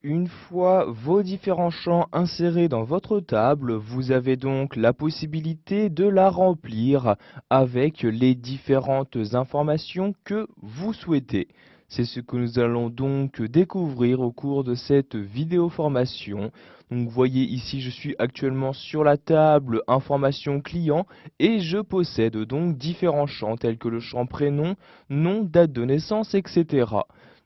Une fois vos différents champs insérés dans votre table, vous avez donc la possibilité de la remplir avec les différentes informations que vous souhaitez. C'est ce que nous allons donc découvrir au cours de cette vidéo formation. Donc, vous voyez ici, je suis actuellement sur la table information client et je possède donc différents champs tels que le champ prénom, nom, date de naissance, etc.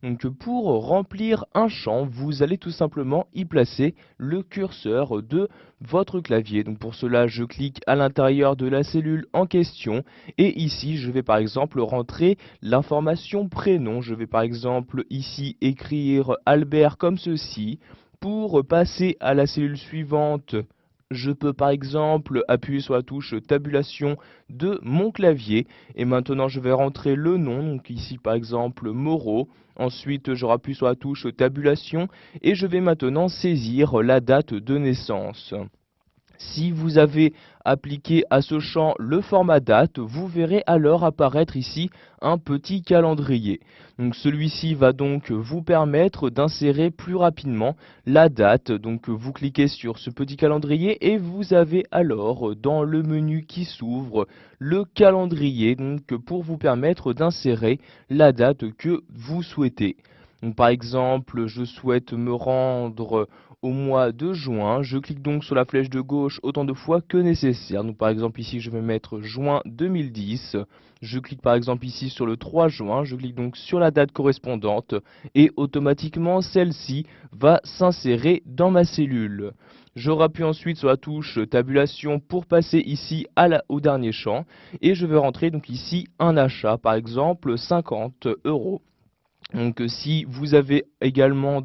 Donc pour remplir un champ, vous allez tout simplement y placer le curseur de votre clavier. Donc pour cela, je clique à l'intérieur de la cellule en question et ici, je vais par exemple rentrer l'information prénom. Je vais par exemple ici écrire Albert comme ceci. Pour passer à la cellule suivante, je peux par exemple appuyer sur la touche tabulation de mon clavier et maintenant je vais rentrer le nom, donc ici par exemple Moreau. Ensuite je rappuie sur la touche tabulation et je vais maintenant saisir la date de naissance. Si vous avez appliqué à ce champ le format date, vous verrez alors apparaître ici un petit calendrier. Donc celui-ci va donc vous permettre d'insérer plus rapidement la date. Donc vous cliquez sur ce petit calendrier et vous avez alors dans le menu qui s'ouvre le calendrier donc pour vous permettre d'insérer la date que vous souhaitez. Donc, par exemple, je souhaite me rendre au mois de juin. Je clique donc sur la flèche de gauche autant de fois que nécessaire. Donc, par exemple, ici, je vais mettre juin 2010. Je clique par exemple ici sur le 3 juin. Je clique donc sur la date correspondante et automatiquement, celle-ci va s'insérer dans ma cellule. Je rappuie ensuite sur la touche tabulation pour passer ici au dernier champ et je vais rentrer donc ici un achat, par exemple 50 €. Donc si vous avez également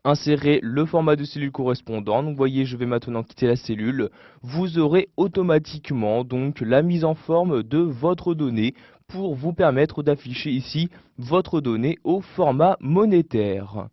inséré le format de cellule correspondant, donc vous voyez je vais maintenant quitter la cellule, vous aurez automatiquement donc la mise en forme de votre donnée pour vous permettre d'afficher ici votre donnée au format monétaire.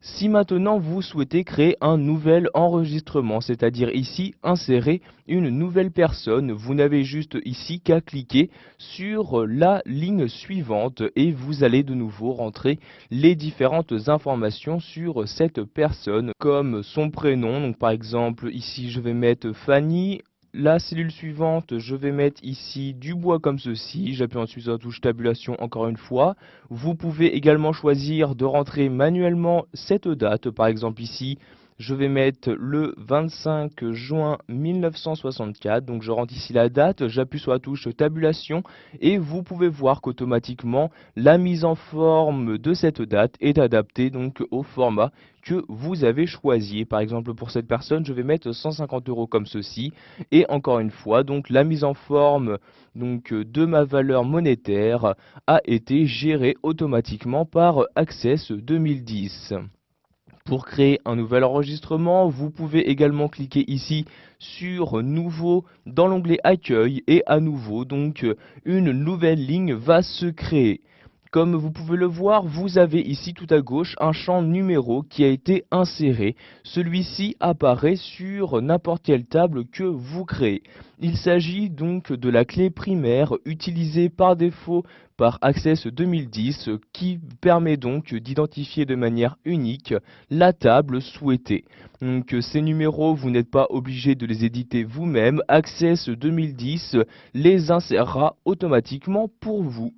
Si maintenant vous souhaitez créer un nouvel enregistrement, c'est-à-dire ici insérer une nouvelle personne, vous n'avez juste ici qu'à cliquer sur la ligne suivante et vous allez de nouveau rentrer les différentes informations sur cette personne comme son prénom. Donc par exemple ici je vais mettre Fanny. La cellule suivante, je vais mettre ici Dubois comme ceci. J'appuie ensuite sur la touche tabulation encore une fois. Vous pouvez également choisir de rentrer manuellement cette date. Par exemple ici, je vais mettre le 25 juin 1964. Donc je rentre ici la date, j'appuie sur la touche tabulation et vous pouvez voir qu'automatiquement la mise en forme de cette date est adaptée donc au format que vous avez choisi. Par exemple pour cette personne, je vais mettre 150 € comme ceci et encore une fois donc la mise en forme de ma valeur monétaire a été gérée automatiquement par Access 2010. Pour créer un nouvel enregistrement, vous pouvez également cliquer ici sur Nouveau dans l'onglet Accueil et à nouveau donc une nouvelle ligne va se créer. Comme vous pouvez le voir, vous avez ici tout à gauche un champ numéro qui a été inséré. Celui-ci apparaît sur n'importe quelle table que vous créez. Il s'agit donc de la clé primaire utilisée par défaut par Access 2010 qui permet donc d'identifier de manière unique la table souhaitée. Donc ces numéros, vous n'êtes pas obligé de les éditer vous-même. Access 2010 les insérera automatiquement pour vous.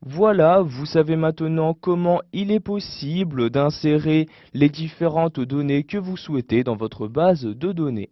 Voilà, vous savez maintenant comment il est possible d'insérer les différentes données que vous souhaitez dans votre base de données.